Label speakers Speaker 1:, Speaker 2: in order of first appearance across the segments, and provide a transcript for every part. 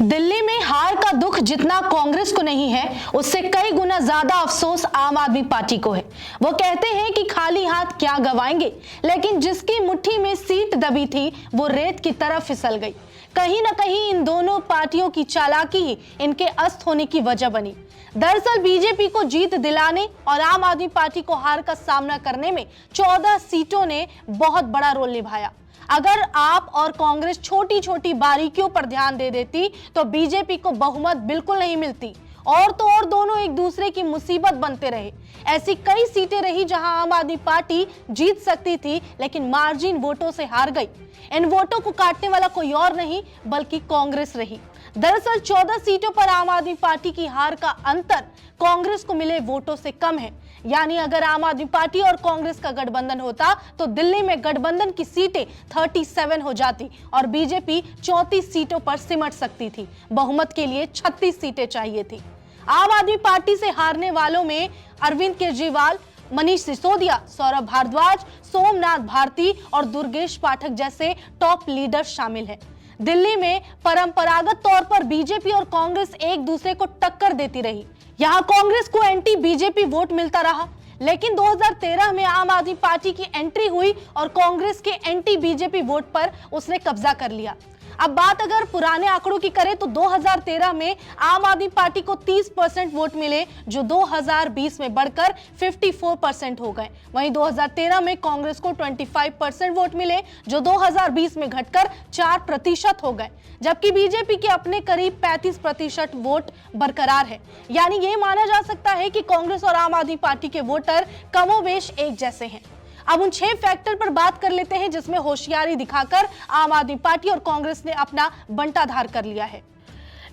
Speaker 1: दिल्ली में हार का दुख जितना कांग्रेस को नहीं है, उससे कई गुना ज्यादा अफसोस आम आदमी पार्टी को है। वो कहते हैं कि खाली हाथ क्या गवाएंगे, लेकिन जिसकी मुट्ठी में सीट दबी थी वो रेत की तरफ फिसल गई। कहीं ना कहीं इन दोनों पार्टियों की चालाकी ही इनके अस्त होने की वजह बनी। दरअसल बीजेपी को जीत दिलाने और आम आदमी पार्टी को हार का सामना करने में 14 सीटों ने बहुत बड़ा रोल निभाया। अगर आप और कांग्रेस छोटी छोटी बारीकियों पर ध्यान दे देती तो बीजेपी को बहुमत बिल्कुल नहीं मिलती, और तो और दोनों एक दूसरे की मुसीबत बनते रहे। ऐसी कई सीटें रही जहां आम आदमी पार्टी जीत सकती थी, लेकिन मार्जिन वोटों से हार गई। इन वोटों को काटने वाला कोई और नहीं बल्कि कांग्रेस रही। दरअसल 14 सीटों पर आम आदमी पार्टी की हार का अंतर कांग्रेस को मिले वोटों से कम है। यानी अगर आम आदमी पार्टी और कांग्रेस का गठबंधन होता तो दिल्ली में गठबंधन की सीटें 37 हो जाती और बीजेपी 34 सीटों पर सिमट सकती थी। बहुमत के लिए 36 सीटें चाहिए थी। आम आदमी पार्टी से हारने वालों में अरविंद केजरीवाल, मनीष सिसोदिया, सौरभ भारद्वाज, सोमनाथ भारती और दुर्गेश पाठक जैसे टॉप लीडर शामिल हैं। दिल्ली में परंपरागत तौर पर बीजेपी और कांग्रेस एक दूसरे को टक्कर देती रही। यहाँ कांग्रेस को एंटी बीजेपी वोट मिलता रहा, लेकिन 2013 में आम आदमी पार्टी की एंट्री हुई और कांग्रेस के एंटी बीजेपी वोट पर उसने कब्जा कर लिया। अब बात अगर पुराने आंकड़ों की करें तो 2013 में आम आदमी पार्टी को 30% वोट मिले, जो 2020 में बढ़कर 54% हो गए। वहीं 2013 में कांग्रेस को 25% वोट मिले, जो 2020 में घटकर 4% हो गए, जबकि बीजेपी के अपने करीब 35% वोट बरकरार है। यानी ये माना जा सकता है कि कांग्रेस और आम आदमी पार्टी के वोटर कमोबेश एक जैसे हैं। अब उन 6 फैक्टर पर बात कर लेते हैं जिसमें होशियारी दिखाकर आम आदमी पार्टी और कांग्रेस ने अपना बंटाधार कर लिया है।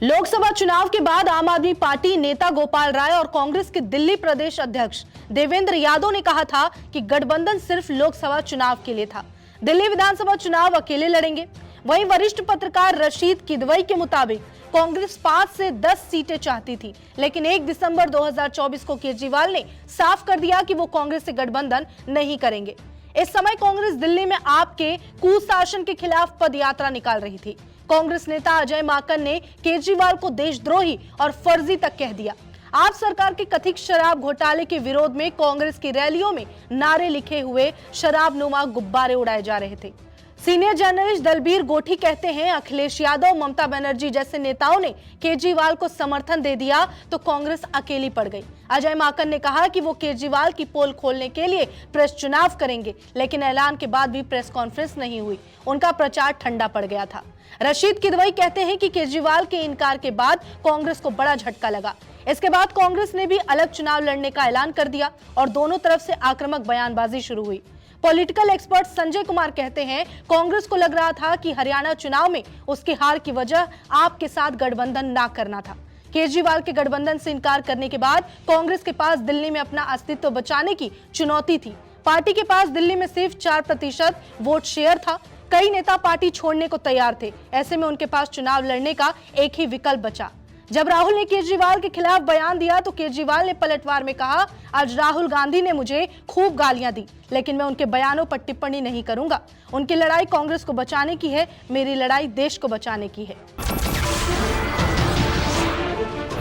Speaker 1: लोकसभा चुनाव के बाद आम आदमी पार्टी नेता गोपाल राय और कांग्रेस के दिल्ली प्रदेश अध्यक्ष देवेंद्र यादव ने कहा था कि गठबंधन सिर्फ लोकसभा चुनाव के लिए था, दिल्ली विधानसभा चुनाव अकेले लड़ेंगे। वहीं वरिष्ठ पत्रकार रशीद किदवई के मुताबिक कांग्रेस 5 से 10 सीटें चाहती थी, लेकिन 1 दिसंबर 2024 को केजरीवाल ने साफ कर दिया कि वो कांग्रेस से गठबंधन नहीं करेंगे। इस समय कांग्रेस दिल्ली में आपके कुशासन के खिलाफ पदयात्रा निकाल रही थी। कांग्रेस नेता अजय माकन ने केजरीवाल को देशद्रोही और फर्जी तक कह दिया। आप सरकार के कथित शराब घोटाले के विरोध में कांग्रेस की रैलियों में नारे लिखे हुए शराबनुमा गुब्बारे उड़ाए जा रहे थे। सीनियर जर्नलिस्ट दलबीर गोठी कहते हैं, अखिलेश यादव, ममता बनर्जी जैसे नेताओं ने केजरीवाल को समर्थन दे दिया तो कांग्रेस अकेली पड़ गई। अजय माकन ने कहा कि वो केजरीवाल की पोल खोलने के लिए प्रेस चुनाव करेंगे, लेकिन ऐलान के बाद भी प्रेस कॉन्फ्रेंस नहीं हुई, उनका प्रचार ठंडा पड़ गया था। रशीद किदवई कहते हैं कि केजरीवाल के इनकार के बाद कांग्रेस को बड़ा झटका लगा। इसके बाद कांग्रेस ने भी अलग चुनाव लड़ने का ऐलान कर दिया और दोनों तरफ से आक्रामक बयानबाजी शुरू हुई। पॉलिटिकल एक्सपर्ट संजय कुमार कहते हैं, कांग्रेस को लग रहा था कि हरियाणा चुनाव में उसकी हार की वजह आपके साथ गठबंधन ना करना था। केजरीवाल के गठबंधन से इनकार करने के बाद कांग्रेस के पास दिल्ली में अपना अस्तित्व बचाने की चुनौती थी। पार्टी के पास दिल्ली में सिर्फ 4% वोट शेयर था। कई नेता पार्टी छोड़ने को तैयार थे। ऐसे में उनके पास चुनाव लड़ने का एक ही विकल्प बचा। जब राहुल ने केजरीवाल के खिलाफ बयान दिया तो केजरीवाल ने पलटवार में कहा, आज राहुल गांधी ने मुझे खूब गालियां दी, लेकिन मैं उनके बयानों पर टिप्पणी नहीं करूंगा। उनकी लड़ाई कांग्रेस को बचाने की है, मेरी लड़ाई देश को बचाने की है।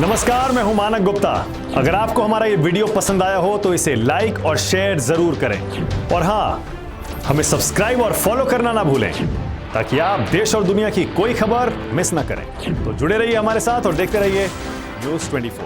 Speaker 2: नमस्कार, मैं हूं मानक गुप्ता। अगर आपको हमारा ये वीडियो पसंद आया हो तो इसे लाइक और शेयर जरूर करें, और हाँ, हमें सब्सक्राइब और फॉलो करना ना भूलें ताकि आप देश और दुनिया की कोई खबर मिस ना करें। तो जुड़े रहिए हमारे साथ और देखते रहिए न्यूज़ 24।